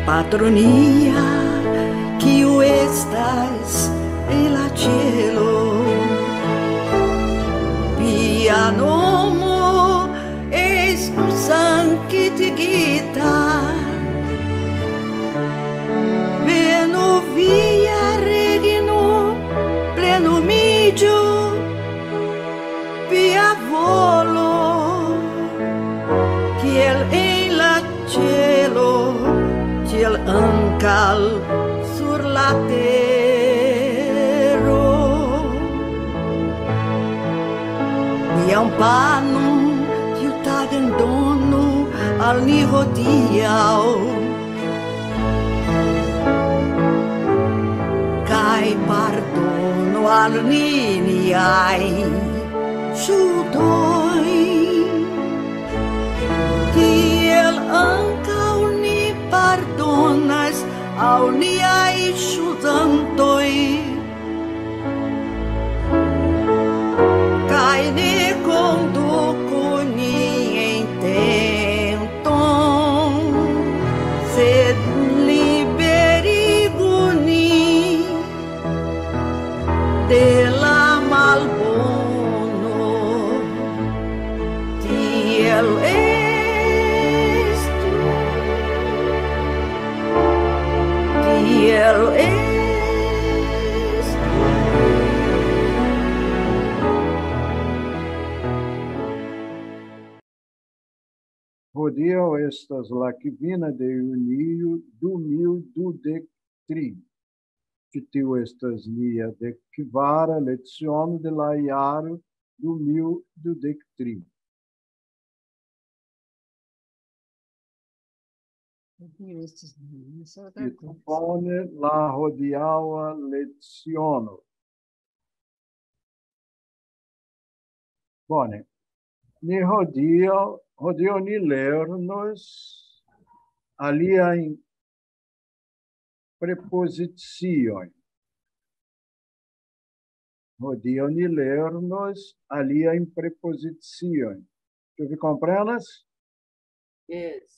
Patronia, que o estás en la cielo, via nomo es un sanctificita, veno via regno pleno midio, via volo, kiel en la cielo, kiel ancal sur la tero. Iam panum tiu tagen donu al ni hodiaŭ, kaj pardonu al ni niaj ŝuldoj, kiel ankaŭ ni pardonas al niaj ŝuldantoj, kaj ne konduku nin en tenton, sed liberigu nin de la malbono. Tiel estu, tiel estu. Hodiaŭ estas la kvina de junio 2023. Ĉi tiu estas nia dekkvara leciono de la jaro 2023. Propone la hodiaŭa leciono. Bone, ni hodiaŭ ni lernos aliajn prepoziciojn. Hodiaŭ ni lernos aliajn prepoziciojn. Ĉu vi komprenas? Yes.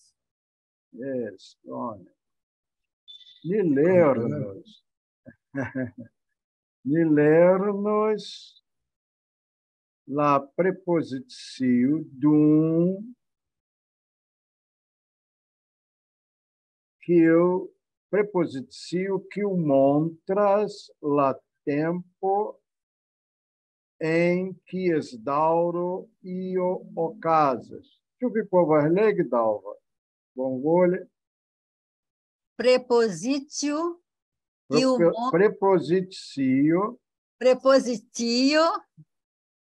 Yes, bone. Ni lernos. Ni lernos la prepozicio dum, prepozicio que montras la tempo em que esdauro io okazas. Ĉu vi povas legi, Dalva? Bonvole. Preposicio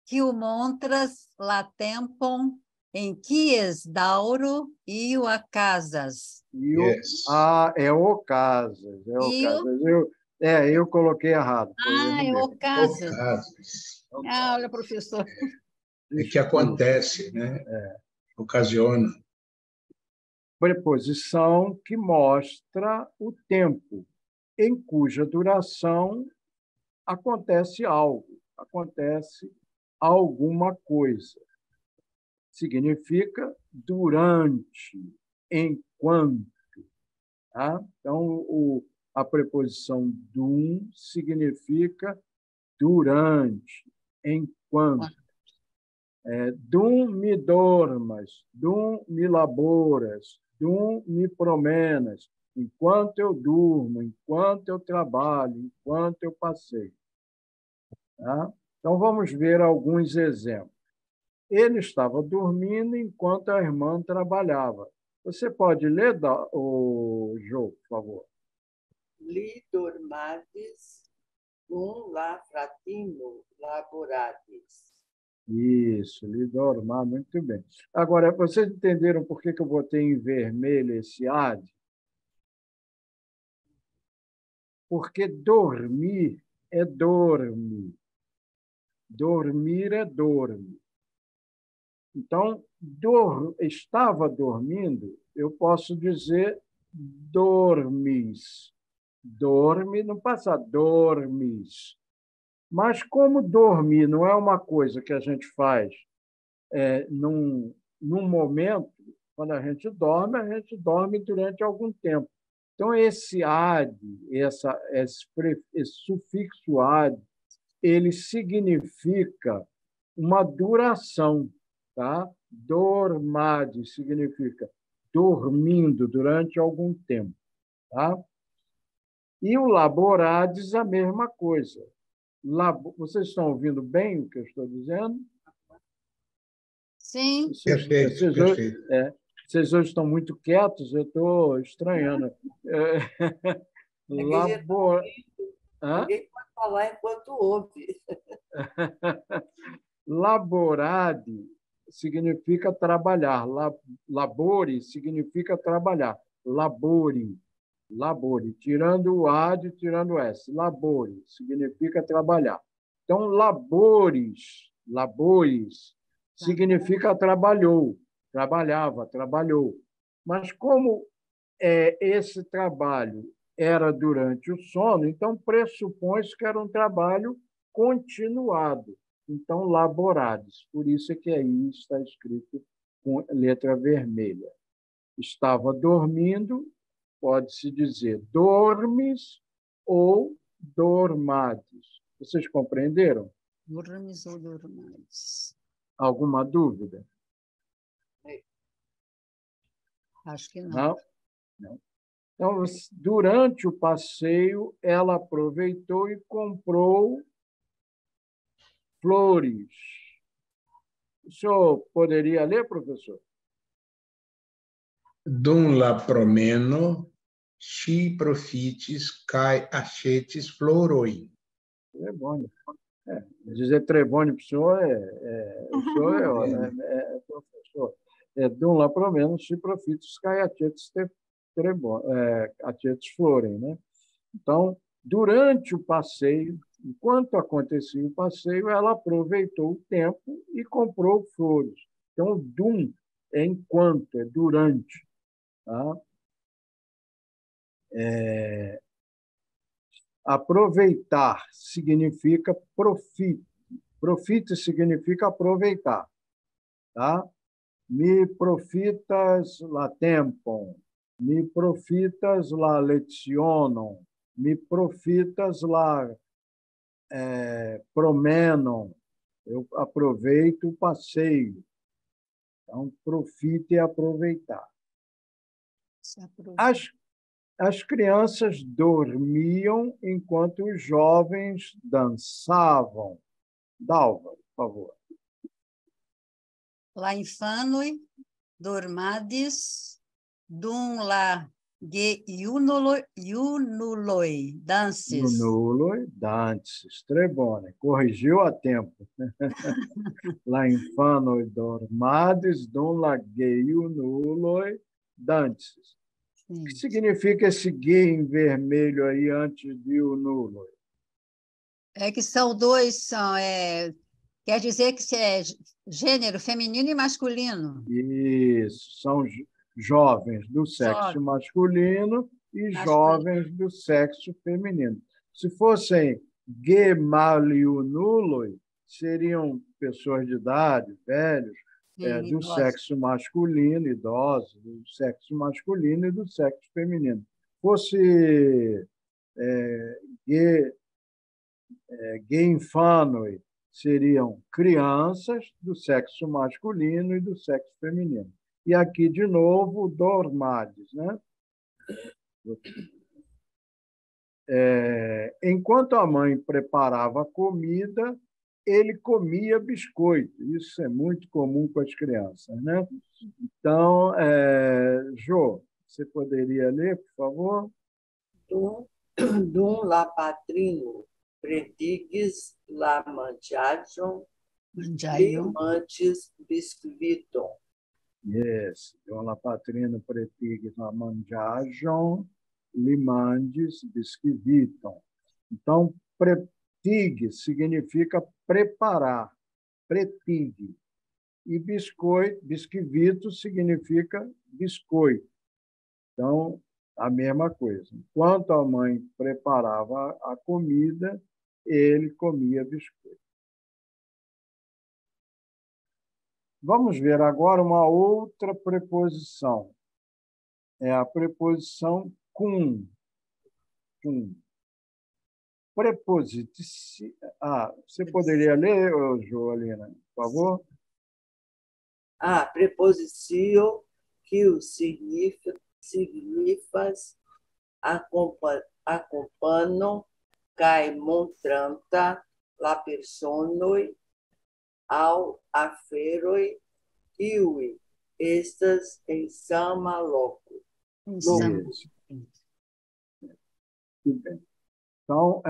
que montras la tempon em que esdauro io ocasas. Yes. É ocasas. Eu coloquei errado. É ocasas. Olha, professor. É que acontece, né? Ocasiona. Preposição que mostra o tempo, em cuja duração acontece algo, acontece alguma coisa. Significa durante, enquanto. Tá? Então, a preposição dum significa durante, enquanto. Dum me dormas, dum me laboras, dum me promenas, enquanto eu durmo, enquanto eu trabalho, enquanto eu passeio. Tá? Então, vamos ver alguns exemplos. Ele estava dormindo enquanto a irmã trabalhava. Você pode ler, o Jô, por favor? Li dormades dum la fratino laborades. Isso, lidormar, muito bem. Agora, vocês entenderam por que eu botei em vermelho esse ad? Porque dormir é dorme. Dormir é dorme. Então, estava dormindo, eu posso dizer dormis. Dorme no passado, dormis. Mas como dormir não é uma coisa que a gente faz num momento, quando a gente dorme durante algum tempo. Então, esse ad, esse sufixo ad, ele significa uma duração. Tá? Dormade significa dormindo durante algum tempo. Tá? E o laborades, a mesma coisa. Vocês estão ouvindo bem o que eu estou dizendo? Sim. Perfeito, perfeito. Vocês hoje estão muito quietos, eu estou estranhando. Labor... Ninguém pode falar enquanto ouve. Laborade significa trabalhar. Labore significa trabalhar. Labore. Labore. Tirando o ad, tirando o s. Labore significa trabalhar. Então, labores significa trabalhou. Trabalhava, trabalhou. Mas como esse trabalho era durante o sono, então pressupõe-se que era um trabalho continuado. Então, laborades. Por isso é que aí está escrito com letra vermelha. Estava dormindo, pode-se dizer dormes ou dormades. Vocês compreenderam? Dormes ou dormades. Alguma dúvida? Acho que não. Não? Não. Então, durante o passeio, ela aproveitou e comprou flores. O senhor poderia ler, professor? Dum la promeno, si profitis kai achetis floroi. Trebone. Dizer trebone para o senhor o senhor professor. Dum la promeno, si profitis kai achetis achetis florem, né? Então, durante o passeio, enquanto acontecia o passeio, ela aproveitou o tempo e comprou flores. Então, dum é enquanto, é durante. Tá? Aproveitar significa profit. Profit significa aproveitar. Tá? Mi profitas la tempum, mi profitas la lecionum, mi profitas la promenum. Eu aproveito o passeio. Então, profite é aproveitar. As crianças dormiam enquanto os jovens dançavam. Dalva, por favor. La infanoi dormadis dum la iunuloi dances. Iunuloi dances. Trebone. Corrigiu a tempo. La infanoi dormadis dum la iunuloi dances. O que significa esse G em vermelho aí antes de iunuloi? É que são dois, quer dizer que é gênero feminino e masculino. Isso, são jovens do sexo masculino e jovens do sexo feminino. Se fossem gemaliunuloi, seriam pessoas de idade, velhos, do sexo masculino, idosos, do sexo masculino e do sexo feminino. Fosse infanoi, seriam crianças do sexo masculino e do sexo feminino. E aqui, de novo, dormades. Né? Enquanto a mãe preparava a comida, ele comia biscoito. Isso é muito comum com as crianças. Né? Então, Jô, você poderia ler, por favor? Dum la patrino prediguis la manĝaĵon Mangiaio. limantes biscuiton. Yes. Dona Patrina pretig mangiagion, limandes biscuiton. Então, pretig significa preparar, pretig. E biscoito significa biscoito. Então, a mesma coisa. Enquanto a mãe preparava a comida, ele comia biscoito. Vamos ver agora uma outra preposição. É a preposição cum. Cum. Prepositici... você poderia ler, Joalina, por favor? Preposicio que signifas acompanham kaj montranta la personoj aŭ aferoj kiuj estas en sama loko. Isso. Então,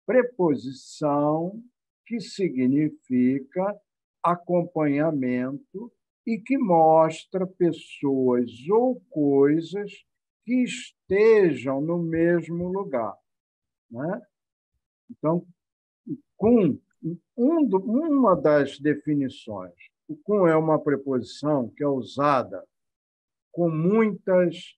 preposição que significa acompanhamento e que mostra pessoas ou coisas que estejam no mesmo lugar, né? Então, uma das definições, o com é uma preposição que é usada com muitas...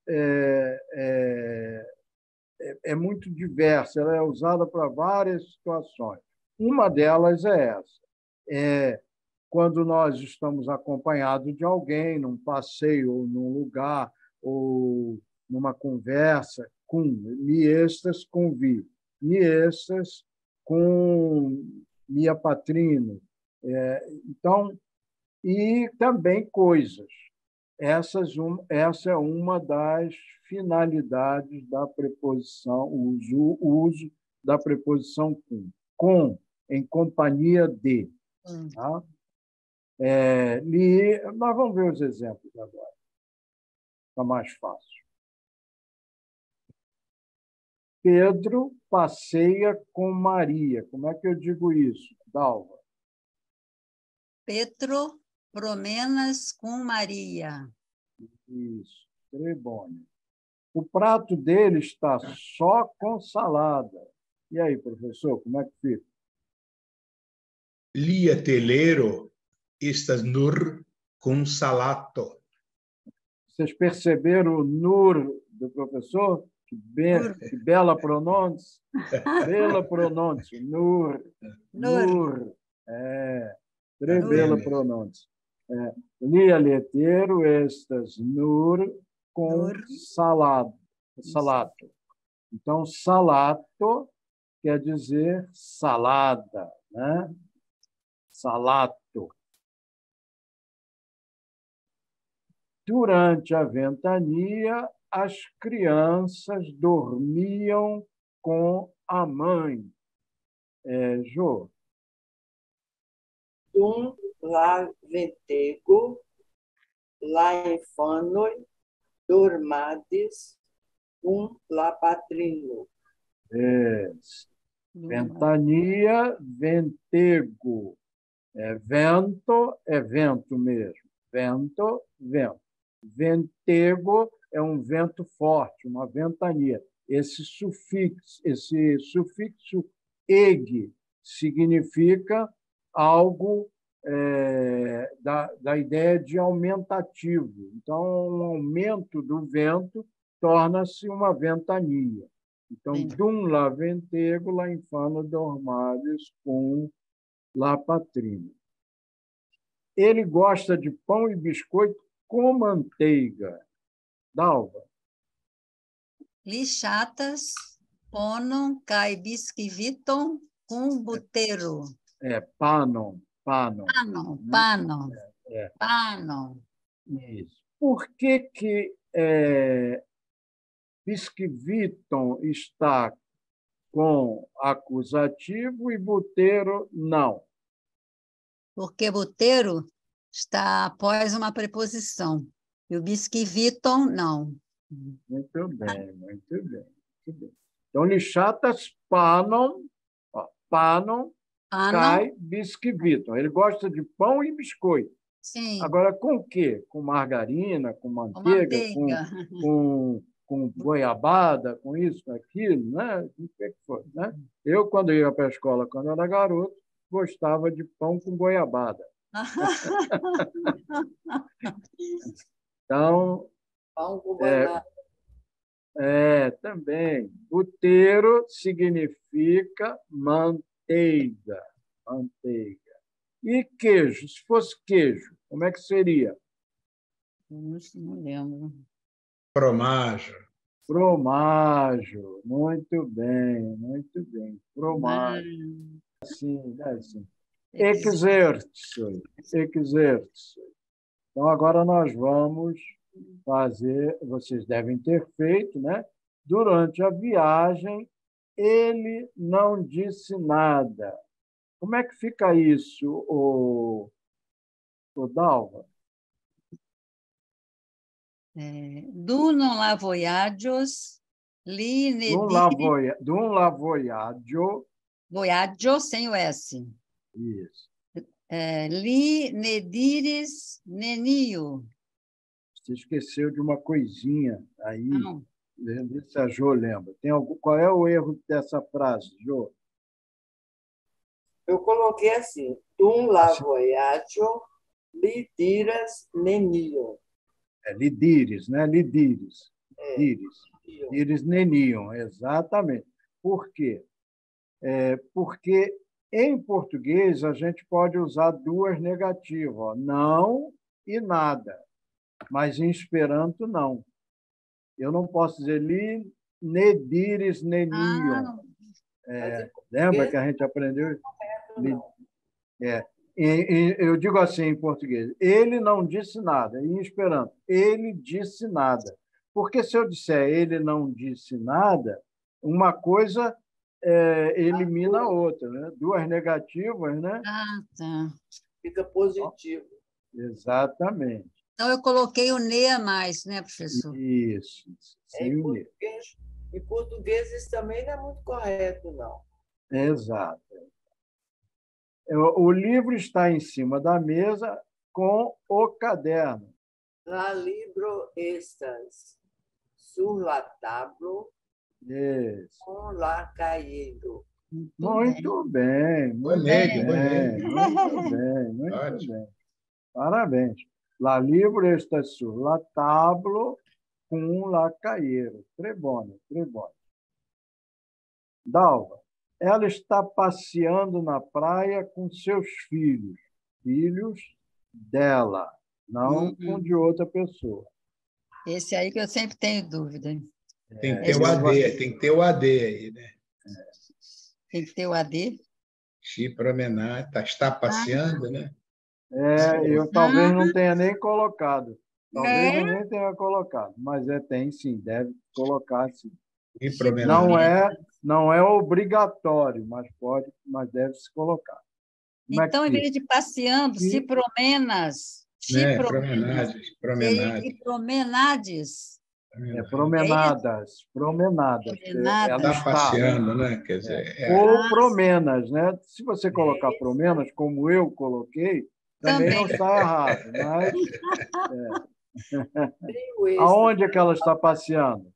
é muito diversa, ela é usada para várias situações. Uma delas é essa. Quando nós estamos acompanhados de alguém, num passeio, ou num lugar, ou numa conversa, com mi estas com vi, mi estas com mia patrino. Então, e também coisas. Essa é uma das finalidades da preposição, o uso da preposição com, em companhia de. Tá? Nós vamos ver os exemplos agora. Está mais fácil. Pedro passeia com Maria. Como é que eu digo isso, Dalva? Petro promenas com Maria. Isso, trebone. O prato dele está só com salada. E aí, professor, como é que fica? Lia telero estas nur cum salato. Vocês perceberam o nur do professor? Que bela pronúncia. Bela pronúncia. Nur. Nur. Tre bela pronúncia. Lia letero estas nur com salato. Então, salato quer dizer salada, né? Salato. Durante a ventania, as crianças dormiam com a mãe. Jô? Dum la ventego, la infanoj dormadis cum la patrino. Ventania, ventego. Vento é vento mesmo. Vento, vento. Ventego é um vento forte, uma ventania. Esse sufixo eg significa algo da ideia de aumentativo. Então, um aumento do vento torna-se uma ventania. Então, dum la ventego, la infano dormades cum la patrina. Ele gosta de pão e biscoito com manteiga. Dalva? Li ŝatas ponon kaj biskviton kun butero. Panon. Panon. Isso. Por que bisquiviton está com acusativo e butero não? Porque butero está após uma preposição. E o bisquiviton, não. Muito bem. Então, li ŝatas panon. Panon Ah, não? cai bisquivito. Ele gosta de pão e biscoito. Sim, Agora, com o quê? Com margarina, com com manteiga, manteiga. com goiabada, com isso, com aquilo, né? O que foi, né? Eu, quando ia para a escola, quando era garoto, gostava de pão com goiabada. Então, Pão com é, banana. também, buteiro significa manteiga, manteiga. E queijo, se fosse queijo, como é que seria? Não lembro. Fromage. Fromágio, muito bem, fromágio, sim, sim. Exerce, exerce. Então, agora nós vamos fazer, vocês devem ter feito, né? Durante a viagem, ele não disse nada. Como é que fica isso, o Dalva? Dunon la voyagios, li ne diri, De um lavoiaggio, voyagio sem o S. isso. Li ne diris nenio. Você esqueceu de uma coisinha aí. Não. Vê se a Jô lembra. Qual é o erro dessa frase, Jô? Eu coloquei assim: dum la voyaggio, li diras nenio. Lidires, né? Lidires. É, Dires. nenio. Dires neniam, exatamente. Por quê? Porque em português a gente pode usar duas negativas, ó, não e nada. Mas em Esperanto, não. Eu não posso dizer li, ne dires nenion. Ah, Mas em Lembra português que a gente aprendeu? não. É. Eu digo assim em português: ele não disse nada. Em Esperanto, ele disse nada. Porque se eu disser ele não disse nada, uma coisa elimina a outra, né? Duas negativas, né? tá. Fica positivo. Exatamente. Então, eu coloquei o ne a mais, né, professor? Isso. Sem Em o ne. português isso também não é muito correto, não. Exato. O livro está em cima da mesa com o caderno. La libro estas sur la tablo Isso. con la cahiero. Muito bem, muito Bonito, bem, bonito. muito bem, muito Ótimo. bem. Parabéns. La livro está sur la tablo com la cahiero. Trebone, trebone. Dalva, ela está passeando na praia com seus filhos, filhos dela, não com de outra pessoa. Esse aí que eu sempre tenho dúvida. Tem que ter o AD, tem que ter o AD aí, né? Tem que ter o AD. Xi promenar, está passeando, né? Eu talvez não tenha nem colocado. Talvez eu É, nem tenha colocado, mas tem sim, deve colocar sim. E promenar. Não é obrigatório, mas deve se colocar. Como é que então, em vez fica? de passeando, se promenas, Né? Promenades, promenades. e promenades. Promenadas, promenadas. Ela Promenadas. Está está. passeando, né? Quer dizer, Ou promenas, né? Se você colocar promenas, como eu coloquei, também não está errado. Mas Tenho esse. aonde é que ela está passeando?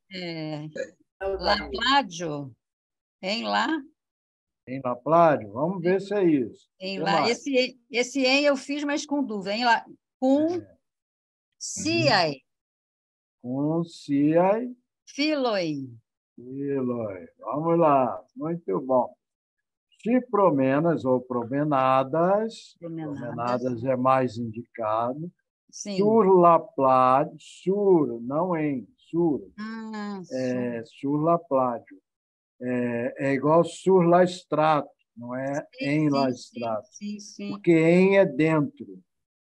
Lapládio, em lá, Em La Playa? Vamos ver se é isso. em Que lá. mais? Esse em eu fiz, mas com dúvida. Em lá, com ciai, Com Ciai filoi. Iloi. Vamos lá. Muito bom. Cipromenas ou promenadas. Promenadas é mais indicado. Sim. Sur la Plage, sur, não em, sur. Sur la Plage. É igual sur la Strato, não é em la Strato. Sim. Porque em é dentro.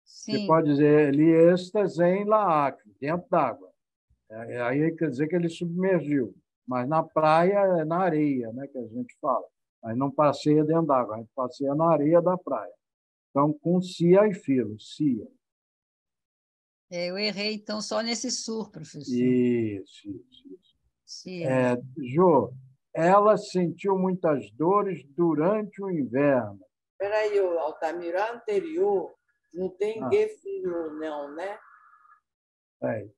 Você Sim. pode dizer ali estas em la Acre, dentro d'água. Aí quer dizer que ele submergiu. Mas na praia é na areia, né, que a gente fala. Aí não passeia dentro d'água, a gente passeia na areia da praia. Então, com cia e filo, cia. Eu errei, então, só nesse sur, professor. Isso. Cia. Jô, Ela sentiu muitas dores durante o inverno. Espera aí, o Altamiro, a anterior não tem Ah, Gefilo, não, né? peraí.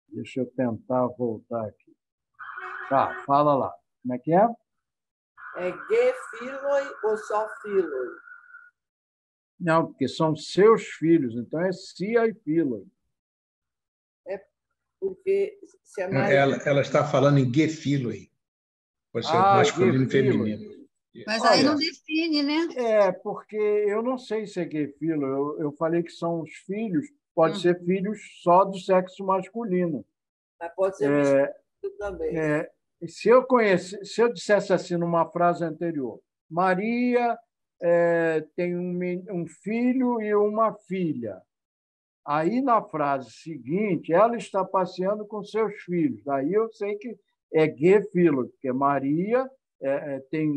Deixa eu tentar voltar aqui. Tá, fala lá. Como é que é? É Gefiloi ou só Filoi? Não, porque são seus filhos, então é Cia e Fila. Porque se é mais Ela está falando em gefiloi. Pode ser Ah, masculino e Gefilo. feminino. Mas aí não Olha, define, né? porque eu não sei se é Gefilo. Eu falei que são os filhos, pode ser Uhum. filhos só do sexo masculino. mas pode ser misturado também. Se eu dissesse assim numa frase anterior, Maria tem um filho e uma filha. Aí, na frase seguinte, ela está passeando com seus filhos. Aí eu sei que é Gefilo, porque Maria tem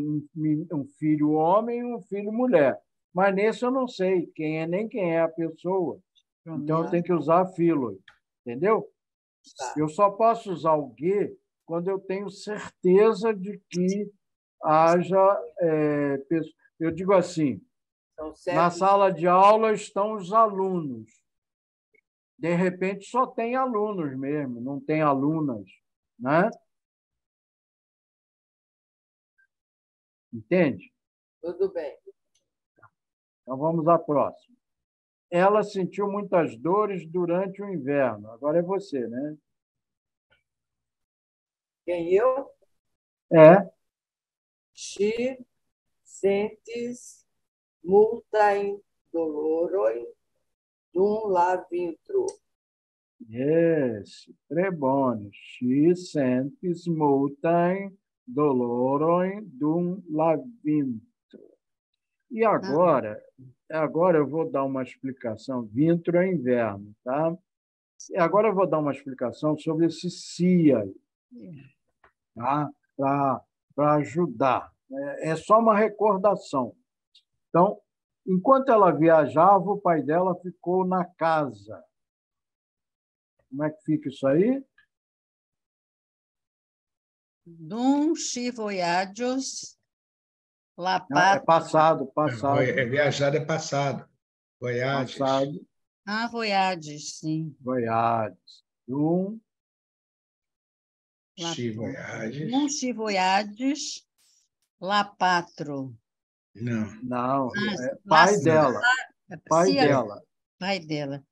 um filho homem e um filho mulher. Mas nesse eu não sei nem quem é a pessoa. Então eu tenho que usar filo, entendeu? Tá. Eu só posso usar o G quando eu tenho certeza de que haja pessoas. Eu digo assim, São na certos. sala de aula estão os alunos. De repente, só tem alunos mesmo, não tem alunas, né? Entende? Tudo bem. Então, vamos à próxima. Ela sentiu muitas dores durante o inverno. Agora é você, né? Quem eu? É, Ti sentes multae doloroi dum lavintro. esse. Trebone. Ci sentis multae dolorem dum lavim. E agora eu vou dar uma explicação. Vintro é inverno, tá? E agora eu vou dar uma explicação sobre esse CIA, tá? Para ajudar. É só uma recordação. Então, enquanto ela viajava, o pai dela ficou na casa. Como é que fica isso aí? Dum si voyagios la Não, é pátria. passado, Viajar é passado. Voyages. passado, Ah, voyages, sim. voyages. La, Se voyages. dum si voyages la patro. Não. Não, Ah, pai la, dela, pai cia, dela. pai dela.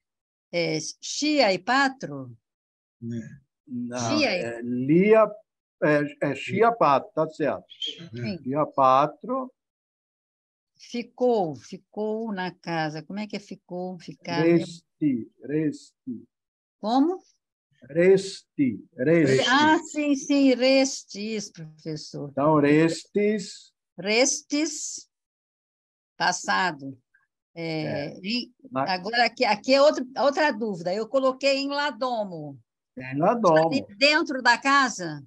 Chia e patro? Não. Não, Chia e... Lia, Chia Patro, tá certo. Sim. Chia Patro, Ficou na casa. Como é que é ficou? Ficar. resti. Como? Resti. Ah, sim, sim, restis, professor. Então, restis. Restis, passado. Na, Agora, aqui é outra dúvida. Eu coloquei em Ladomo. em Ladomo. Dentro da casa?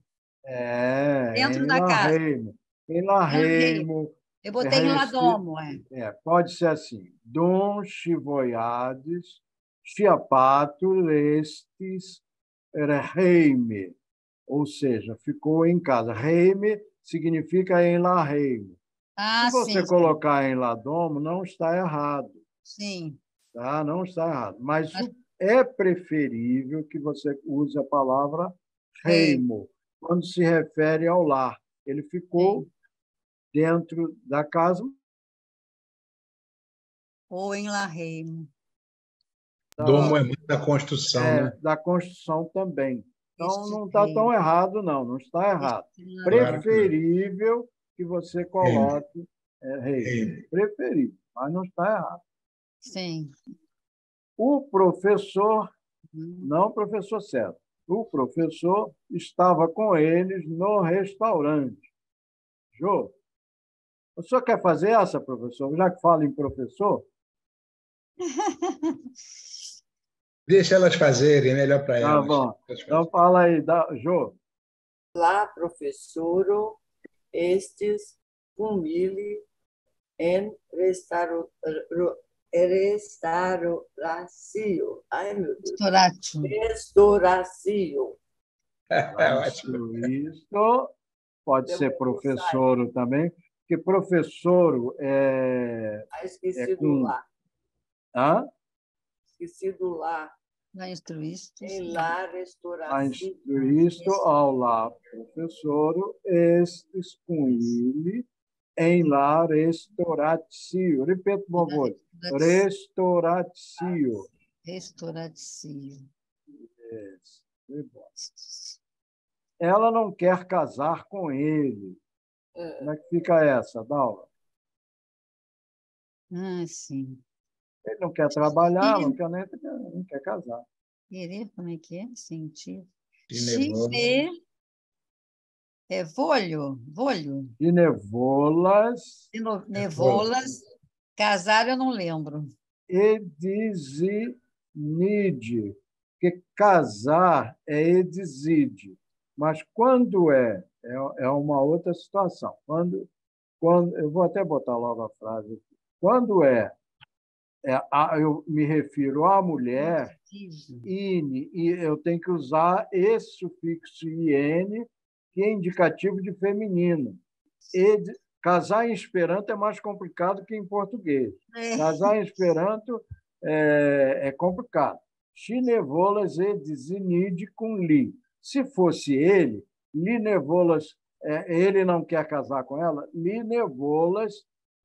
Dentro Em da casa. Larreimo. Em Em Larreimo. Larreimo. Eu botei em Ladomo. Pode ser assim. Dum chivoiades, chiapato, restis, reime. Ou seja, ficou em casa. Reime significa em Larreimo. Se Ah, você sim, colocar em Ladomo, não está errado. sim. Tá? Não está errado. Mas é preferível que você use a palavra reimo, quando se refere ao lar. Ele ficou dentro da casa. Ou em Larreimo. Domo é muito da construção, né? Da construção também. Então, não está Reimo. tão errado, não. Não está errado. Claro que não. Preferível que você coloque reimo. Preferível, mas não está errado. Sim. O professor, não o professor César, o professor estava com eles no restaurante. Jô, o senhor quer fazer essa, professor? Já que fala em professor? Deixa elas fazerem, melhor para Tá elas. bom. Então fala aí, Jô. Lá, professoro, estes humili en restauracio. Ai, meu Deus. Restauratio. Restauracio. Ótimo. Isso pode ser professor também, porque professor Esqueci do com... lá. Hã? Esqueci do lá. Lá instruíste. Em lá, A restaurativo. instruisto ao lá, professor, estes com ele, em lá restauratio. Repito, por favor. Restauratio. Restaurativo. Ela não quer casar com ele. Como é que fica essa, Dalva? Ah, sim. Ele não quer trabalhar, não quer casar. Querer, como é que é? Sentir. Ginevola. Chiver. É volho. Volho. De nevolas Nevolas. Casar, eu não lembro. e dizinide. Porque casar é edizide. Mas quando é uma outra situação. Eu vou até botar logo a frase aqui. Quando eu me refiro à mulher, ine, e eu tenho que usar esse sufixo "in", que é indicativo de feminino. Casar em Esperanto é mais complicado que em português. Casar em Esperanto é complicado. Chinevolas e desinide com li. Se fosse ele, linevolas, ele não quer casar com ela, linevolas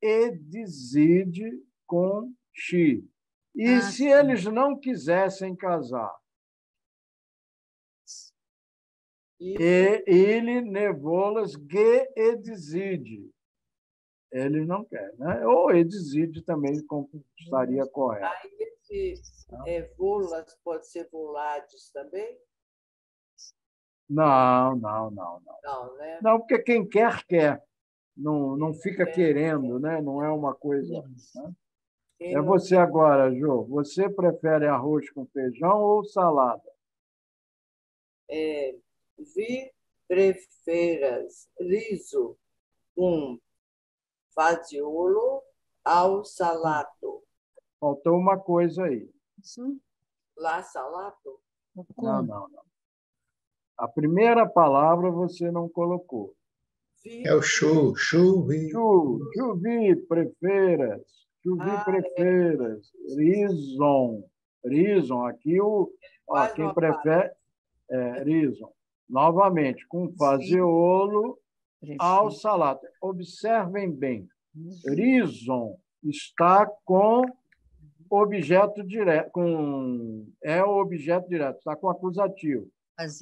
e deside com chi. E se sim. eles não quisessem casar? Ele nevolas ge edizide. Ele não quer, né? Ou edizide também estaria correto. Aí esse volas pode ser volades também? Não. Não, né? Não, porque quem quer, quer. Não fica querendo, né? Não é uma coisa. Né? É você agora, Jô. Você prefere arroz com feijão ou salada? Vi preferas riso com fagiolo ao salato. Faltou uma coisa aí. Isso. Lá salato? Não. A primeira palavra você não colocou. É o chuvi. Chuvi, preferas. Chuvi, preferas. Rison. Rison. Aqui, quem prefere é rison. Novamente, com fagiolo ao salato. Observem bem. Rison está com objeto direto, é o objeto direto, está com acusativo.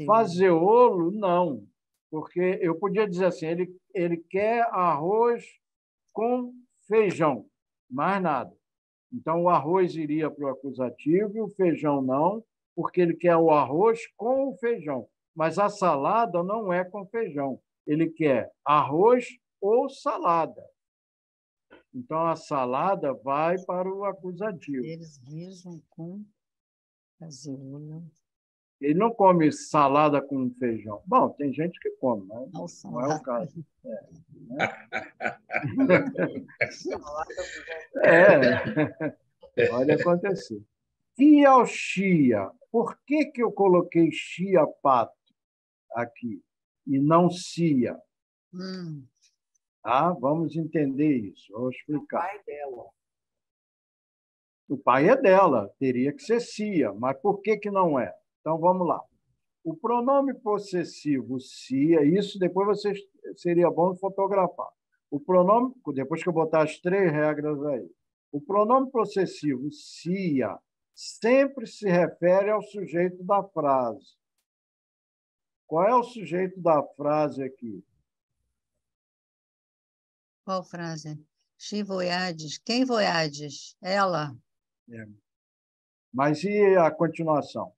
Fazeolo, não, porque eu podia dizer assim, ele quer arroz com feijão, mais nada. Então, o arroz iria para o acusativo e o feijão não, porque ele quer o arroz com o feijão. Mas a salada não é com feijão. Ele quer arroz ou salada. Então, a salada vai para o acusativo. Eles risam com fagiolo. Ele não come salada com feijão. Bom, tem gente que come, mas não é o caso. Pode acontecer. Fiauxia. Por que eu coloquei chia pato aqui e não cia? Vamos entender isso. Vou explicar. O pai dela. O pai é dela, teria que ser cia, mas por que não é? Então, vamos lá. O pronome possessivo cia, isso depois seria bom fotografar. O pronome, depois que eu botar as 3 regras aí, o pronome possessivo cia sempre se refere ao sujeito da frase. Qual é o sujeito da frase aqui? Qual frase? She voyades. Quem voyades? Ela. Mas e a continuação?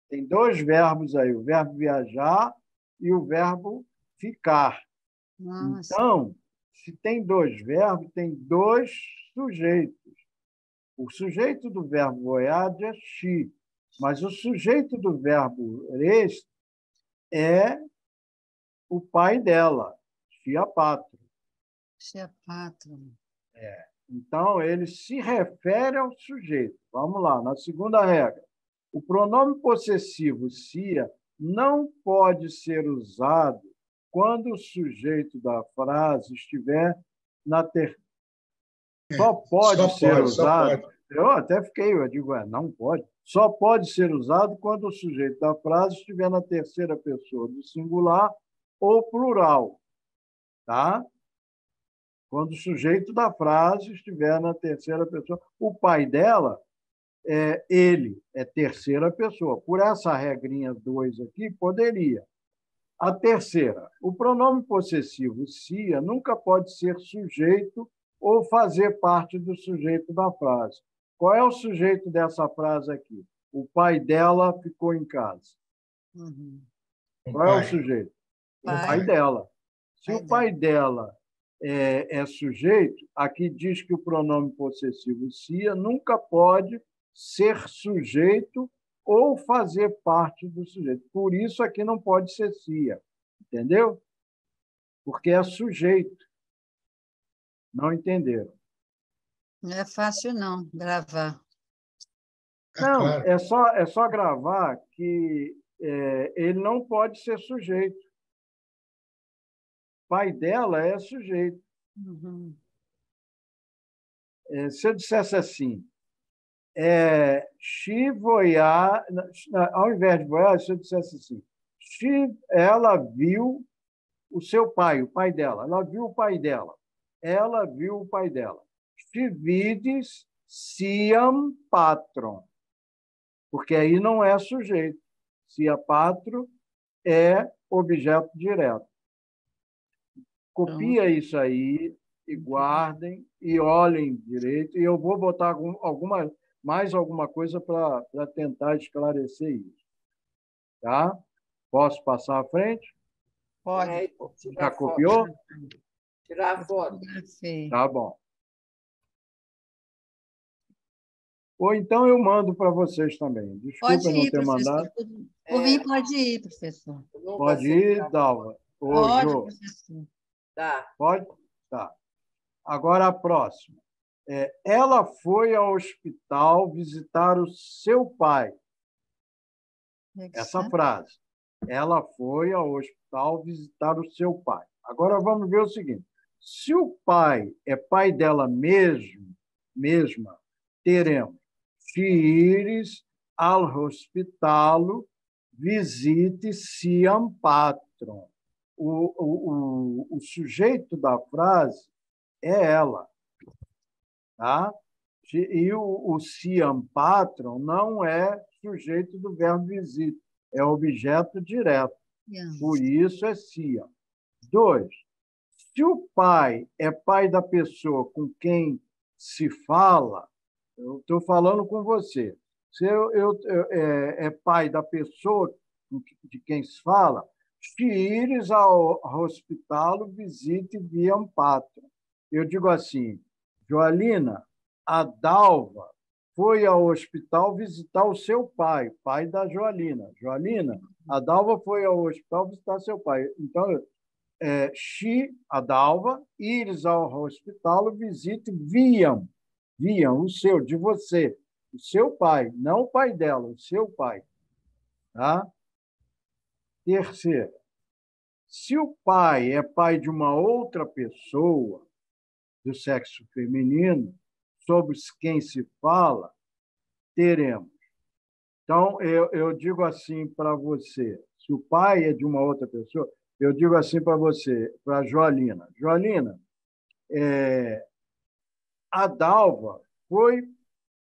Tem 2 verbos aí, o verbo viajar e o verbo ficar. Nossa. Então, se tem 2 verbos, tem 2 sujeitos. O sujeito do verbo voyage é she, mas o sujeito do verbo rest é o pai dela, chia patro. Chia patro. Então, ele se refere ao sujeito. Vamos lá, na segunda regra. O pronome possessivo cia não pode ser usado quando o sujeito da frase estiver na terceira. Só pode ser usado. Eu até fiquei, eu digo, não pode. Só pode ser usado quando o sujeito da frase estiver na terceira pessoa do singular ou plural, tá? Quando o sujeito da frase estiver na terceira pessoa. O pai dela ele é terceira pessoa. Por essa regrinha 2 aqui, poderia. A terceira, o pronome possessivo cia nunca pode ser sujeito ou fazer parte do sujeito da frase. Qual é o sujeito dessa frase aqui? O pai dela ficou em casa. Uhum. Qual é o sujeito? O pai dela. Se o pai dela é sujeito, aqui diz que o pronome possessivo cia nunca pode ser sujeito ou fazer parte do sujeito. Por isso aqui não pode ser cia, entendeu? Porque é sujeito. Não entenderam? Não é fácil, não, gravar. Não, claro. é só gravar que ele não pode ser sujeito. O pai dela é sujeito. Uhum. Se eu dissesse assim, voyage, ao invés de voyage, se eu dissesse assim, ela viu o seu pai, o pai dela. Ela viu o pai dela. Ela viu o pai dela. She vides siam patron. Porque aí não é sujeito. Sia patro é objeto direto. Copia isso aí e guardem e olhem direito. E eu vou botar mais alguma coisa para tentar esclarecer isso. Tá? Posso passar à frente? Pode. Já copiou? Tirar a foto. Tá bom. Ou então eu mando para vocês também. Desculpa não ter mandado. Por mim, pode ir, professor. Pode ir, Dalva? Pode, Jô. professor. Tá. Pode? Tá. Agora a próxima. Ela foi ao hospital visitar o seu pai. Essa frase. Ela foi ao hospital visitar o seu pai. Agora vamos ver o seguinte. Se o pai é pai dela mesma, teremos se ires al hospitalo visite siam patron. O sujeito da frase é ela. Tá? E o siam patron não é sujeito do verbo visite, é objeto direto. Por isso é siam. 2. Se o pai é pai da pessoa com quem se fala, eu estou falando com você. Se é pai da pessoa de quem se fala, se ires ao hospital, visite viam patron. Eu digo assim, Joalina, a Dalva foi ao hospital visitar o seu pai, pai da Joalina. Joalina, a Dalva foi ao hospital visitar seu pai. Então, a Dalva, ires ao hospital, visite viam, o seu, de você, o seu pai, não o pai dela, o seu pai. Tá? Terceiro, se o pai é pai de uma outra pessoa do sexo feminino, sobre quem se fala, teremos. Então, eu digo assim para você, se o pai é de uma outra pessoa, eu digo assim para você, para a Joalina. Joalina, a Dalva foi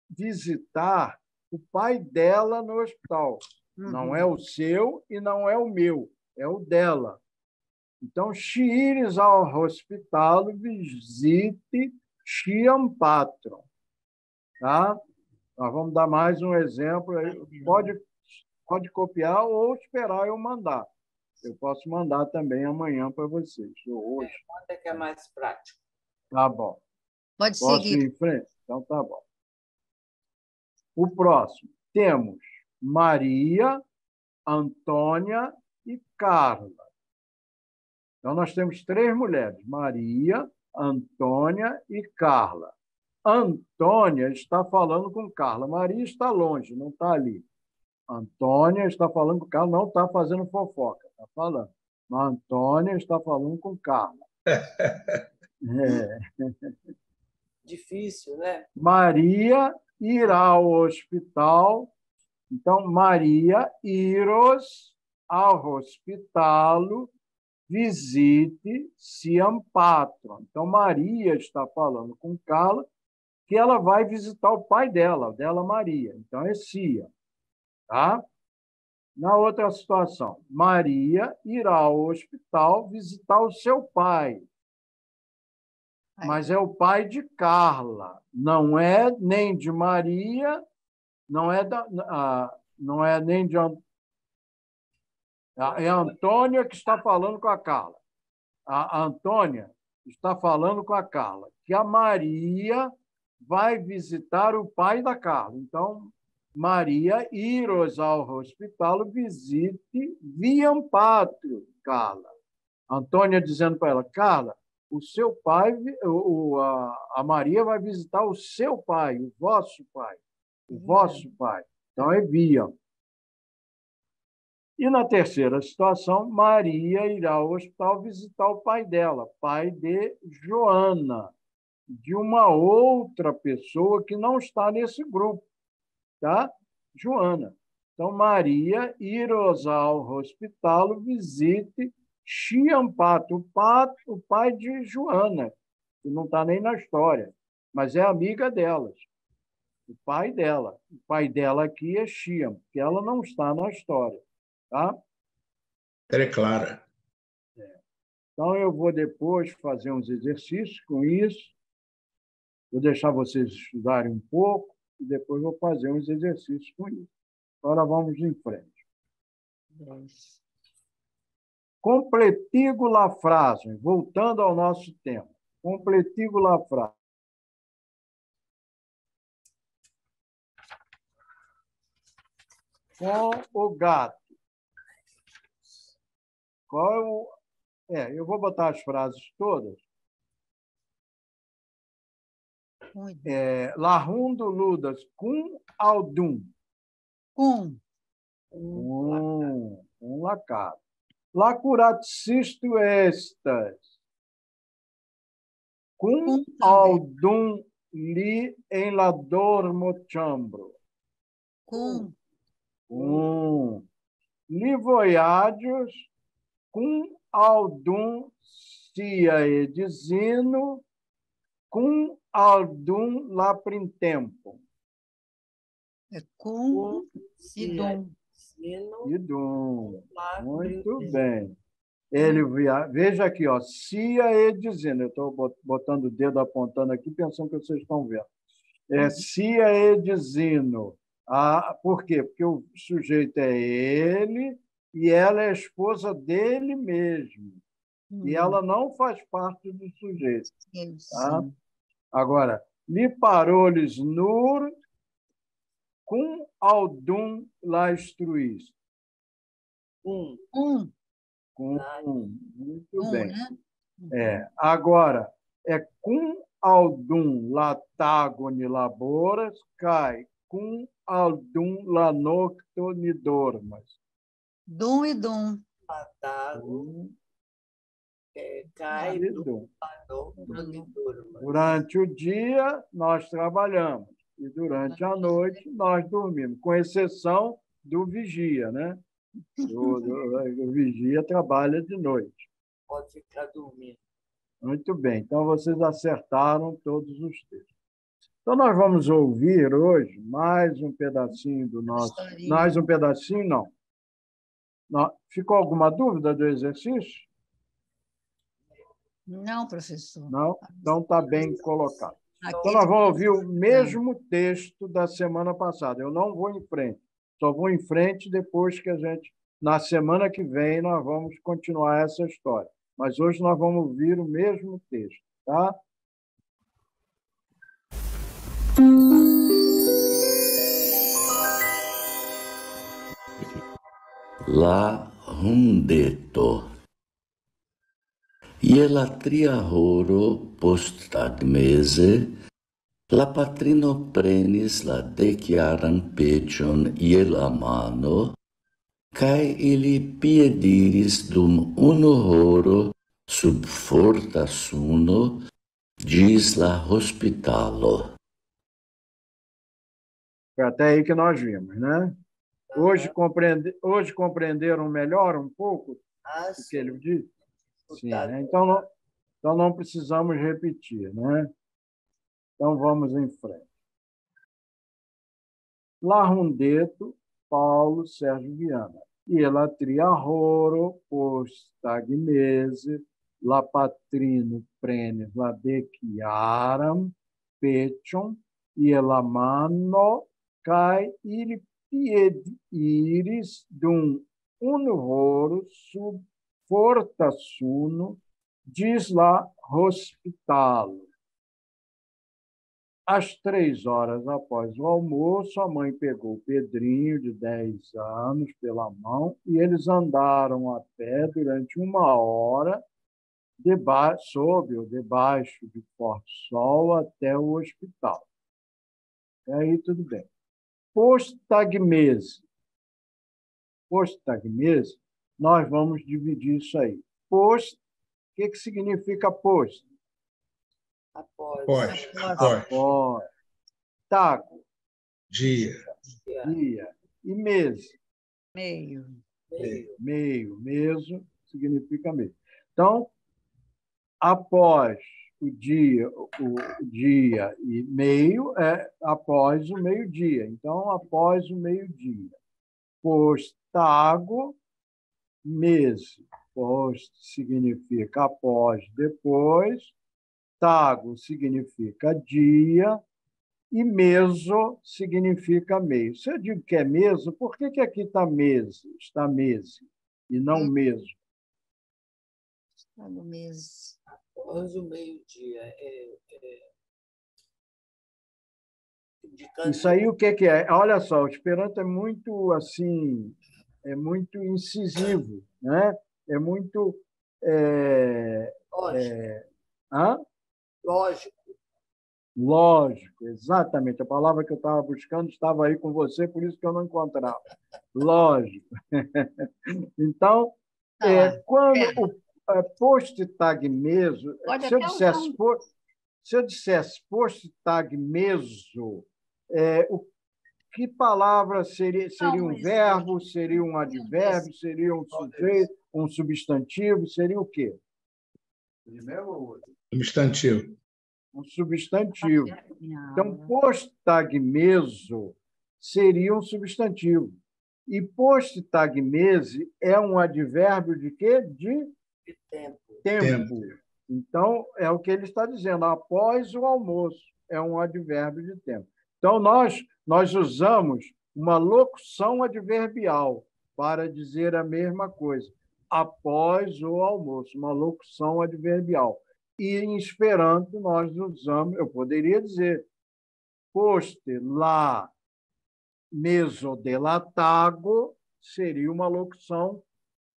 visitar o pai dela no hospital. Uhum. Não é o seu e não é o meu, é o dela. Então, se ires ao hospital, visite siam patron. Tá? Nós vamos dar mais um exemplo. Pode copiar ou esperar eu mandar. Eu posso mandar também amanhã para vocês. Hoje. Manda que é mais prático. Tá bom. Posso seguir. Ir em frente? Então, tá bom. O próximo. Temos Maria, Antônia e Carla. Então, nós temos 3 mulheres. Maria, Antônia e Carla. Antônia está falando com Carla. Maria está longe, não está ali. Antônia está falando com Carla, não está fazendo fofoca, está falando. A Antônia está falando com Carla. Difícil, né? Maria irá ao hospital. Então, Maria iros ao hospitalo visite siam patron. Então, Maria está falando com Carla que ela vai visitar o pai dela Maria. Então, é Sia. Tá? Na outra situação, Maria irá ao hospital visitar o seu pai. Mas é o pai de Carla. Não é nem de Maria, não é nem de... É a Antônia que está falando com a Carla. A Antônia está falando com a Carla que a Maria vai visitar o pai da Carla. Então, Maria iros ao hospital visite viam patrio, Carla. Antônia dizendo para ela, Carla, o seu pai, a Maria vai visitar o seu pai, o vosso pai. O vosso pai. Então, é viam. E na terceira situação, Maria irá ao hospital visitar o pai dela, pai de Joana, de uma outra pessoa que não está nesse grupo, tá? Joana. Então, Maria iros ao hospital visite Chiampato, o pai de Joana, que não está nem na história, mas é amiga delas. O pai dela. O pai dela aqui é Chiam, que ela não está na história. Tá? É clara. Então, eu vou depois fazer uns exercícios com isso. Vou deixar vocês estudarem um pouco e depois vou fazer uns exercícios com isso. Agora vamos em frente. Completigo la frase. Voltando ao nosso tema. Completigo la frase. Com o gato. Qual é o... eu vou botar as frases todas. Larrundo ludas cum aldum. Com Lacar. Lacurat sisto estas. Cum aldum li em la dormo chambro. Com Li voyadios cum aldum sia edizino cum aldum la printempo. com e dom. Idum. Muito bem. Ele veja aqui, ó, cia edizino. Eu estou botando o dedo apontando aqui, pensando que vocês estão vendo. Cia edizino. Por quê? Porque o sujeito é ele e ela é a esposa dele mesmo. E ela não faz parte do sujeito. Tá? Agora, li paroles nur cum aldum la instruis. Muito bem. Né? Agora, cum aldum latagoni laboras, cai cum aldum la nocto ni dormas. Dom e dom. Cai do Durante o dia, nós trabalhamos. E durante a noite, nós dormimos. Com exceção do vigia, né? O vigia trabalha de noite. Pode ficar dormindo. Muito bem. Então, vocês acertaram todos os textos. Então, nós vamos ouvir hoje mais um pedacinho do nosso... Mais um pedacinho, não. Ficou alguma dúvida do exercício? Não, professor. Não? Então, está bem colocado. Então, nós vamos ouvir o mesmo texto da semana passada. Eu não vou em frente. Só vou em frente depois que na semana que vem, nós vamos continuar essa história. Mas hoje nós vamos ouvir o mesmo texto, tá? La hundeto. Iela tria horo post tagmese La patrino prenis la decjaran pecion je la mano, kaj ili piediris dum 1 horo sub forta suno ĝis la hospitalo. Foi até aí que nós vimos, né? Hoje compreenderam melhor um pouco o que ele disse? Sim, né? Então não precisamos repetir, né? Então, vamos em frente. Larundeto, Paulo Sérgio Viana. Ielatria horo, postagmese, la patrino prenes, la deciaram, pecion, ielamano, kai ili piediris dum horo sub forta suno, diz lá hospitalo. Às 3 horas após o almoço, a mãe pegou o Pedrinho, de 10 anos, pela mão, e eles andaram a pé durante 1 hora, sob ou debaixo de forte sol, até o hospital. E aí, tudo bem. Postagmese. Postagmese, nós vamos dividir isso aí. Post, o que significa post? Após. Tago. Dia. E mês. Meio. Meso significa mês. Então, após o dia e meio é após o meio-dia. Então, após o meio-dia. Postago, mês. Post significa após, depois. Tago significa dia e meso significa meio. Se eu digo que é meso, por que aqui está mês? Está mês e não meso? Está no mês. Após o meio-dia. Isso aí o que é? Olha só, o Esperanto é muito assim, é muito incisivo, né? É muito Lógico, exatamente. A palavra que eu estava buscando estava aí com você, por isso que eu não encontrava. Lógico. Então, quando o post-tagmeso, se eu dissesse post-tagmeso, que palavra seria um verbo, seria um advérbio, seria um sujeito, um substantivo, seria o quê? Primeiro ou outro? Substantivo. Um substantivo. Então, postagmeso seria um substantivo. E postagmese é um advérbio de quê? De tempo. Então, é o que ele está dizendo, após o almoço. É um advérbio de tempo. Então, nós usamos uma locução adverbial para dizer a mesma coisa. Após o almoço, uma locução adverbial. E em Esperanto nós usamos, eu poderia dizer, poste la meso de la tago seria uma locução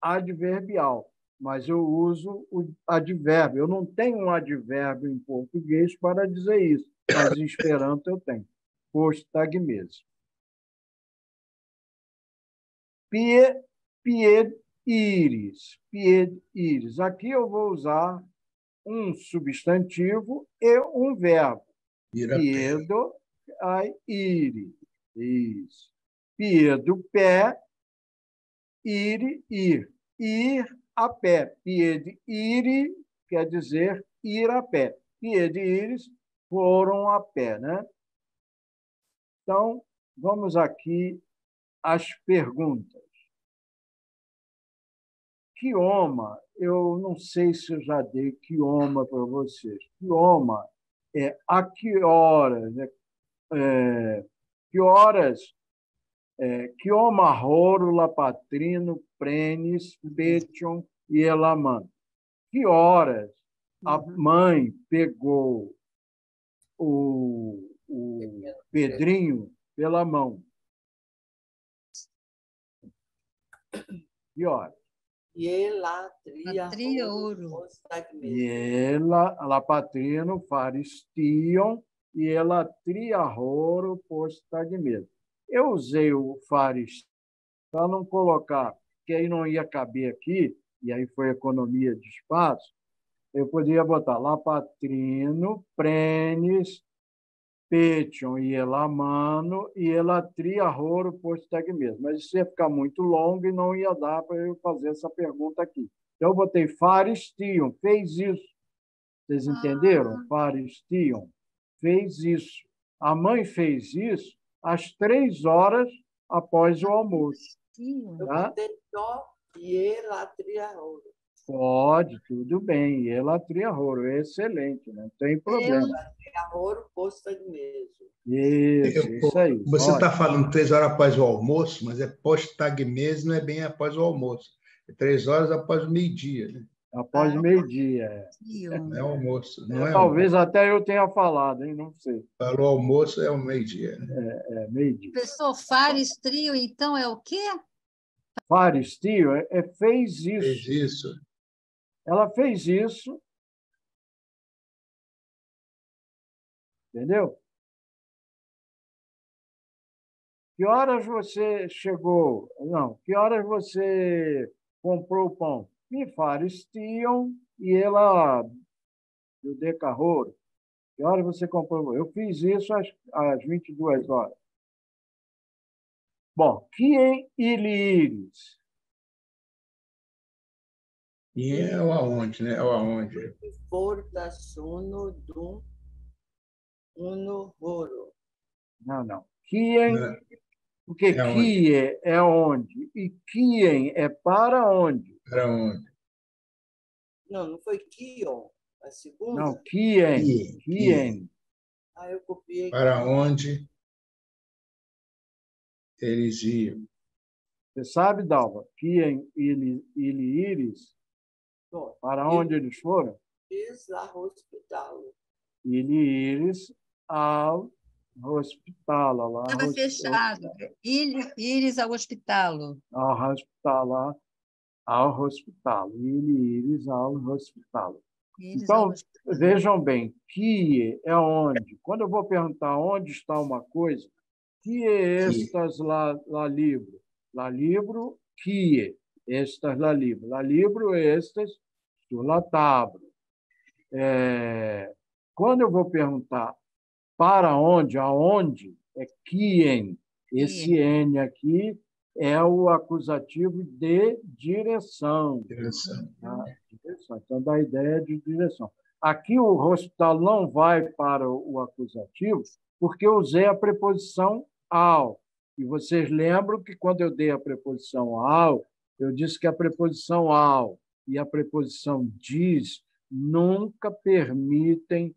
adverbial, mas eu uso o advérbio. Eu não tenho um advérbio em português para dizer isso, mas em Esperanto eu tenho. Postagmese. Piediris. Aqui eu vou usar um substantivo e um verbo. Piedo, ire. Isso. Piedo, pé. Ire, ir. Ir a pé. Piede, ire quer dizer ir a pé. Piede, iris foram a pé, né? Então, vamos aqui às perguntas. Quioma, eu não sei se eu já dei quioma para vocês. Quioma é a que horas? Quioma horo, lapatrino, prenis, petion e elaman. Que horas a mãe pegou o Pedrinho pela mão? Que horas? Ielatria horo. Lapatrino, faristion, e elatria roro postagmeso. Eu usei o faris para não colocar, que aí não ia caber aqui, e aí foi economia de espaço, eu poderia botar lapatrino, prenes, Petion e Elamano e Elatria Roro postagmeso. Mas isso ia ficar muito longo e não ia dar para eu fazer essa pergunta aqui. Então, eu botei Faristion, fez isso. Vocês entenderam? Faristion fez isso. A mãe fez isso às 3 horas após o almoço. Eu Tá? botei só Ielatria Ouro. Pode, tudo bem. Elatria Roro, excelente, não tem problema. Ielatria Ouro postagmeso. Isso aí. Você está Ótimo. falando 3 horas após o almoço, mas é pós-tagmese, não é bem após o almoço. É 3 horas após o meio-dia, né? Após o meio-dia. Não é almoço, não é Talvez almoço. até eu tenha falado, hein? Não sei. Falou almoço, é o meio-dia, né? Meio-dia. Professor, Fares Trio, então, é o quê? Faristio fez Fez isso. isso. Ela fez isso, entendeu? Que horas você chegou? Não, que horas você comprou o pão? Me faristiam e ela, o decarroro. Que horas você comprou? Eu fiz isso às 22 horas. Bom, quem ilíris? E é o aonde, né? É o aonde. Portaçuno do Uno Roro. Não. Quem, Né? porque É onde? quie é onde e quem é para onde? Para onde? Não foi Kion, a segunda? Não, quem. Que. Ah, eu copiei. Para onde eles iam? Você sabe, Dalva, quem ilíris, Bom, para onde eles foram? Eles a hospital. Ilíris ao hospital, lá, Estava fechado. Íris ao hospital. ao hospital, lá, ao hospital. Ilíris ao hospital. Íris ao Então, hospital. vejam bem, que é onde? Quando eu vou perguntar onde está uma coisa, que estas lá livro? Lá livro, que estas lá livro. Lá livro, estas sulla tabro. Quando eu vou perguntar para onde, aonde, é quien. Esse N aqui é o acusativo de direção. Direção. Tá? Direção. Então, dá a ideia de direção. Aqui o hospital não vai para o acusativo, porque eu usei a preposição ao. E vocês lembram que quando eu dei a preposição ao, eu disse que a preposição ao e a preposição diz nunca permitem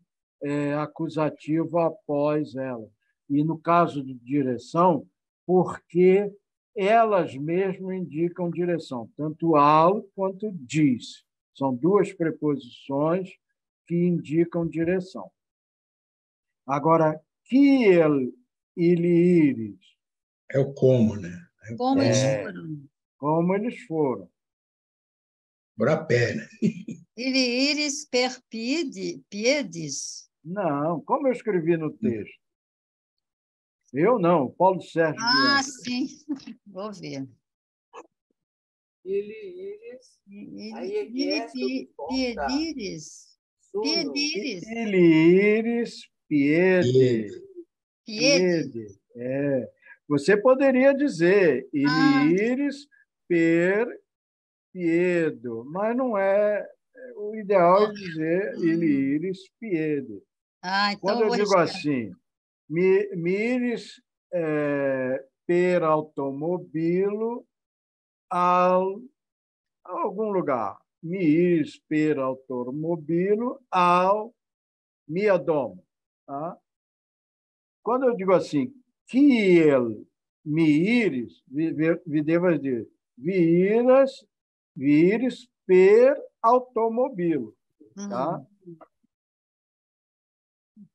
acusativo após ela. E no caso de direção, porque elas mesmas indicam direção, tanto ao quanto diz. São duas preposições que indicam direção. Agora, kiel ilíris, É o como, né? Como eles foram? como eles foram. Por a pé, né? Íris per piedes. Não, como eu escrevi no texto. Eu não, Paulo Sérgio Ah, Bianchi. sim. Vou ver. Ilíris. Aí é que é Piedires. Suno. Piedires. Ilíris piede. Piede. Você poderia dizer ilíris per piedo, mas não é. O ideal é dizer ilíris piede. Ah, então Quando eu eu vou digo riscar. assim, miris per automobilo a algum lugar. Miris per automobilo ao mia domo. Tá? Quando eu digo assim, kiel miiris, devas dizer viris per automobilo. Tá?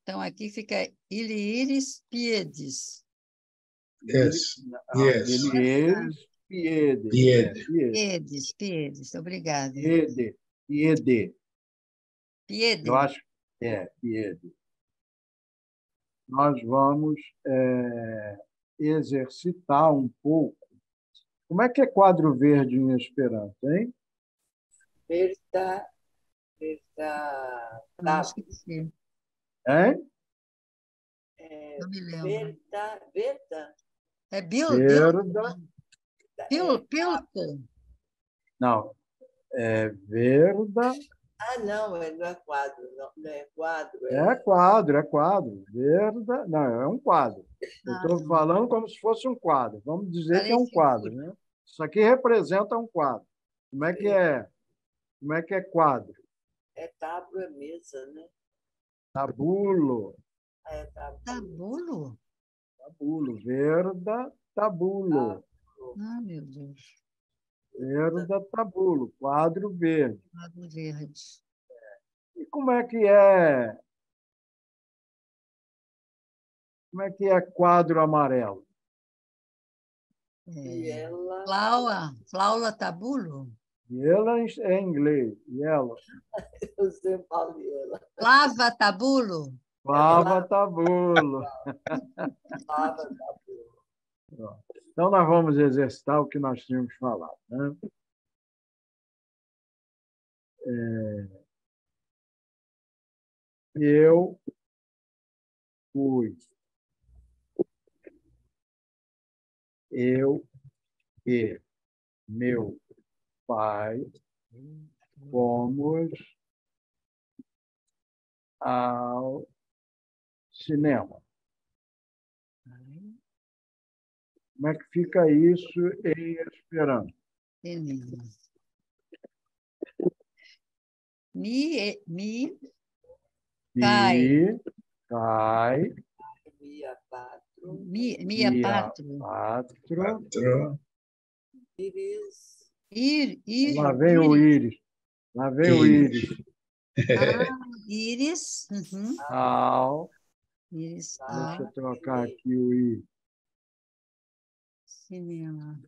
Então, aqui fica ilíris piedes. Yes. Ilíris piede. Piedes. Obrigada. Piede. Piede. Eu acho que piede. nós vamos exercitar um pouco. Como é que é quadro verde em Esperanto, hein? Verda, Não esqueci. Hein? Não me lembro. verda. É Verda. Pilco. Não, é verda. Não, não é quadro, não é quadro. É quadro. Verda. Não, é um quadro. Eu estou falando como se fosse um quadro. Vamos dizer que é um quadro, né? Isso aqui representa um quadro. Como é que é? Como é que é quadro? É tábua, é mesa, né? Tabulo. Tabulo? Tabulo. Verda, tabulo. Ah, meu Deus. Verda, tabulo. Quadro verde. Quadro verde. E como é que é? Como é que é quadro amarelo? Flaula tabulo? Yellow é em inglês. Yellow. Eu sempre falo ela. Lava tabulo? Lava tabulo. Lava tabulo. Então, nós vamos exercitar o que nós tínhamos falado, né? Eu fui. Eu e meu pai fomos ao cinema. Como é que fica isso em Esperanto? Cinema. Cai. Mia patro. Íris. Lá vem o íris. Íris. Uhum. Íris. Deixa eu trocar aqui o íris. Cinema.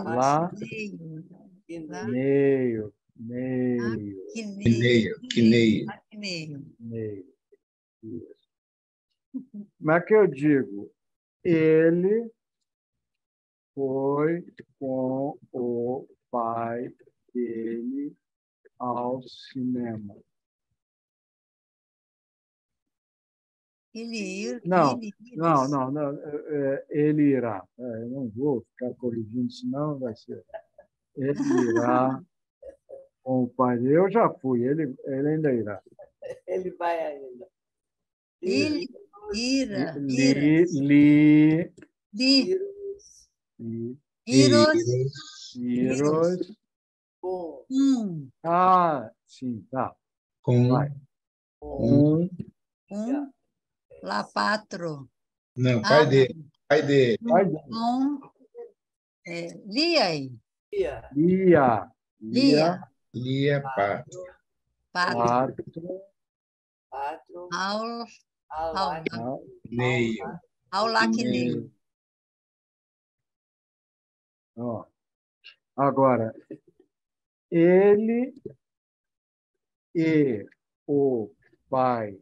Lá. Meio. Isso. Como é que eu digo? Ele foi com o pai dele ao cinema. Não. Ele irá. Eu não vou ficar corrigindo, senão vai ser. Ele irá com o pai dele. Eu já fui, ele ainda irá. Ele vai ainda. Iris. Sim, tá. Vai. La patro. Não, pai dele. Lia, patro. Aulaquineio. Agora, ele e o pai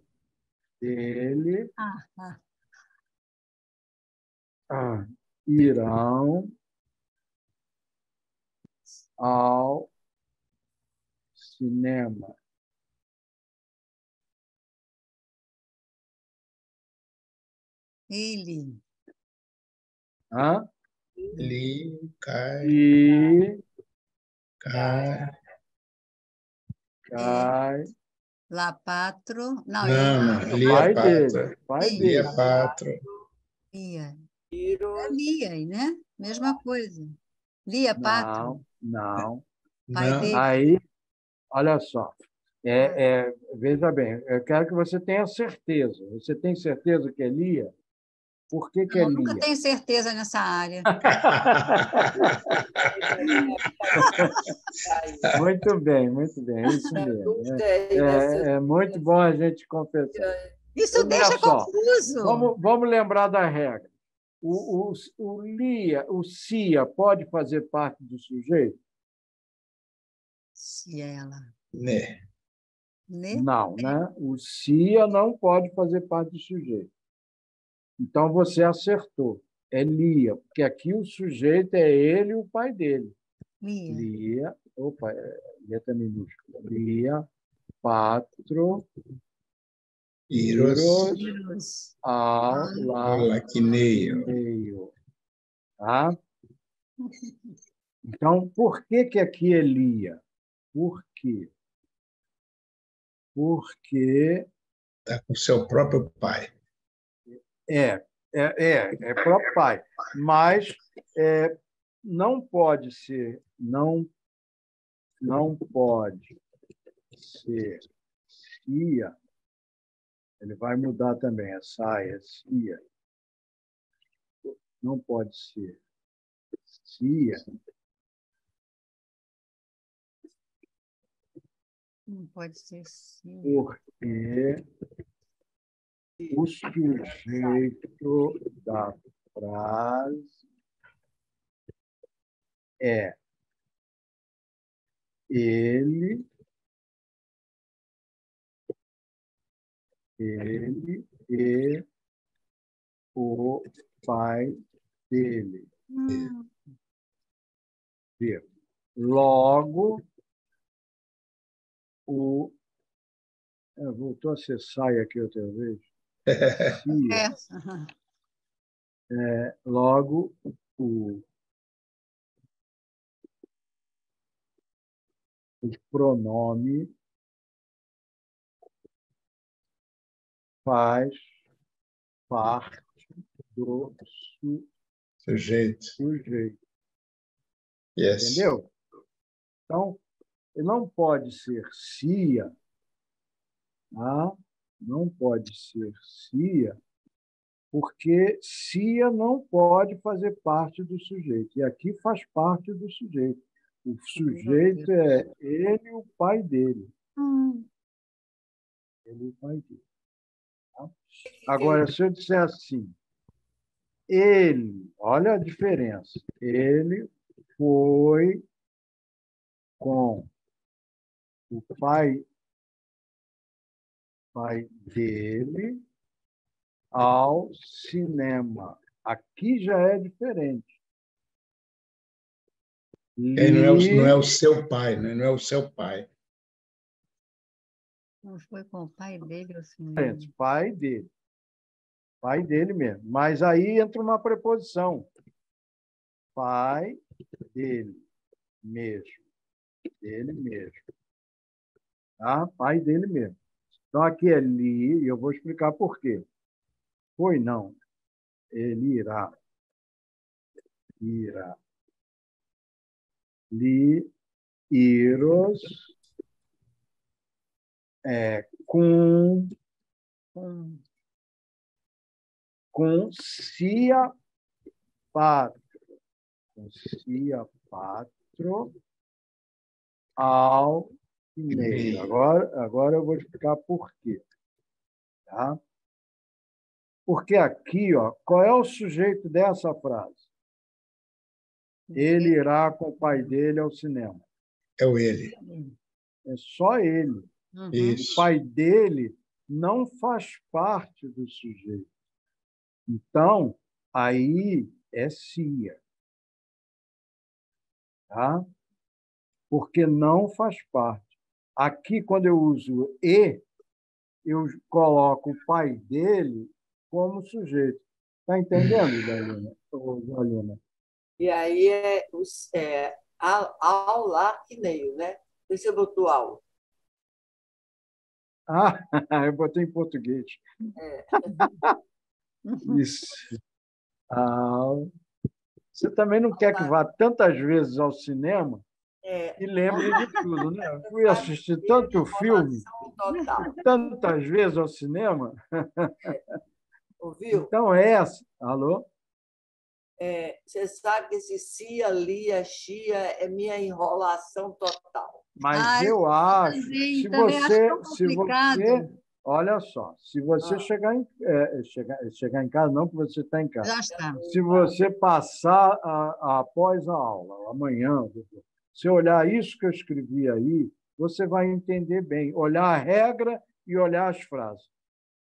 dele irão ao cinema. Ele. Cai. La patro. Não. Lia patro. Lia patro. Lia, né? Mesma coisa. Lia patro. Não. Pai dele. Aí, olha só. Veja bem, eu quero que você tenha certeza. Você tem certeza que é Lia? Por que é Lia? Eu nunca tenho certeza nessa área. Muito bem, é isso mesmo. É muito bom a gente confessar. Isso deixa confuso. Vamos lembrar da regra. O Lia, o Cia, pode fazer parte do sujeito? Se ela. Né. Né? Não, né? O cia não pode fazer parte do sujeito. Então, você acertou. É lia, porque aqui o sujeito é ele e o pai dele. Lia. Lia, opa, letra minúscula. Lia, patro, Iros, Iros. ao, laquineio. laquineio. Tá? Então, por que aqui é lia? Por quê? Porque Está com seu próprio pai. é próprio pai. Mas não pode ser, não pode ser cia. Ele vai mudar também, a saia, cia. Não pode ser cia, Não pode ser sim. porque o sujeito da frase é ele e o pai dele. Logo, voltou a ser saia aqui outra vez. Cia. Logo, o pronome faz parte do Sujeito. sujeito. Yes. Entendeu? Então, ele não pode ser cia, tá? Não pode ser cia, porque cia não pode fazer parte do sujeito. E aqui faz parte do sujeito. O sujeito é ele e o pai dele. Ele e o pai dele. Tá? Agora, se eu disser assim, ele, olha a diferença, ele foi com o pai dele ao cinema. Aqui já é diferente. Não é o seu pai, né? Não é o seu pai. Não foi com o pai dele ou sim? Pai dele. Pai dele mesmo. Mas aí entra uma preposição. Pai dele mesmo. Dele mesmo. Tá? Pai dele mesmo. Então, aqui é li, e eu vou explicar por quê. Foi não. Ele irá. Irá. Li, iros, com cia patro. Com cia patro ao meio. Agora eu vou explicar por quê. Tá? Porque aqui, ó, qual é o sujeito dessa frase? Ele irá com o pai dele ao cinema. É o ele. É só ele. Isso. O pai dele não faz parte do sujeito. Então, aí é cia. Tá? Porque não faz parte. Aqui, quando eu uso e, eu coloco o pai dele como sujeito. Está entendendo, Galina? E aí ao laquineio, né? Por isso você botou ao. Eu botei em português. Isso. Você também não quer que vá tantas vezes ao cinema e lembre de tudo, né? Eu fui assistir tanto filme, tantas vezes ao cinema. Ouviu? Então, essa... Alô? Você sabe que esse cia, lia, chia é minha enrolação total. Mas eu acho, também acho complicado. Olha só, se você chegar em casa, não, porque você está em casa. Já está. Se você passar após a aula, amanhã, você olhar isso que eu escrevi aí, você vai entender bem. Olhar a regra e olhar as frases.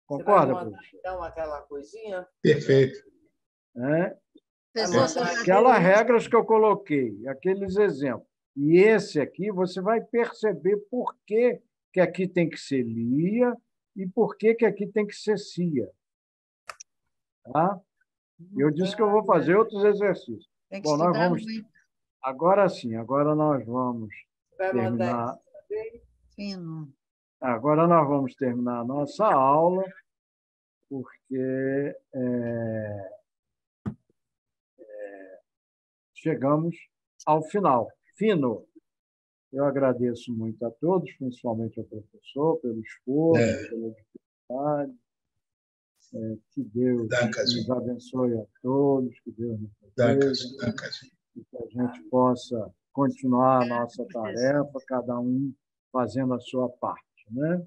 Concorda, professor? Então, aquela coisinha? Perfeito. Aquelas regras que eu coloquei, aqueles exemplos. E esse aqui, você vai perceber por que aqui tem que ser lia e por que aqui tem que ser cia. Tá? Eu disse que eu vou fazer outros exercícios. Tem que Bom, nós estudar vamos... muito. Agora sim, agora nós vamos terminar... Fino. Agora nós vamos terminar a nossa aula, porque chegamos ao final. Fino. Eu agradeço muito a todos, principalmente ao professor, pelo esforço, pela dificuldade. Que Deus nos abençoe a todos, que Deus nos proteja, e que a gente possa continuar a nossa tarefa, cada um fazendo a sua parte, né?